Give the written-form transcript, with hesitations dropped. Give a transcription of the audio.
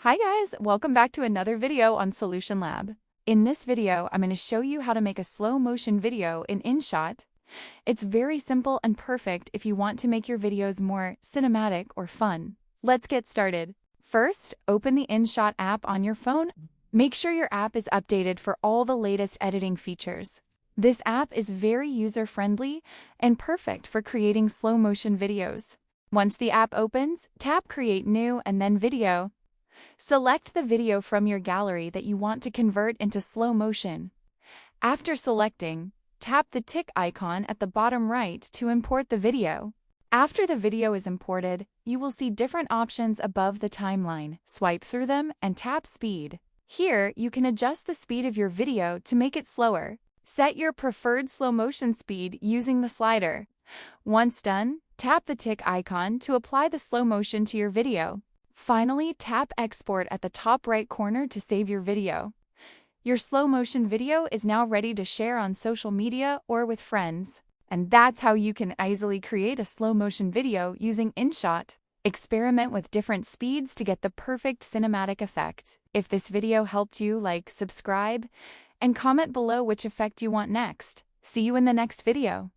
Hi guys, welcome back to another video on Solution Lab. In this video, I'm going to show you how to make a slow motion video in InShot. It's very simple and perfect if you want to make your videos more cinematic or fun. Let's get started. First, open the InShot app on your phone. Make sure your app is updated for all the latest editing features. This app is very user-friendly and perfect for creating slow motion videos. Once the app opens, tap Create New and then Video. Select the video from your gallery that you want to convert into slow motion. After selecting, tap the tick icon at the bottom right to import the video. After the video is imported, you will see different options above the timeline. Swipe through them and tap Speed. Here, you can adjust the speed of your video to make it slower. Set your preferred slow motion speed using the slider. Once done, tap the tick icon to apply the slow motion to your video. Finally, tap Export at the top right corner to save your video. Your slow motion video is now ready to share on social media or with friends. And that's how you can easily create a slow motion video using InShot. Experiment with different speeds to get the perfect cinematic effect. If this video helped you, like, subscribe, and comment below which effect you want next. See you in the next video.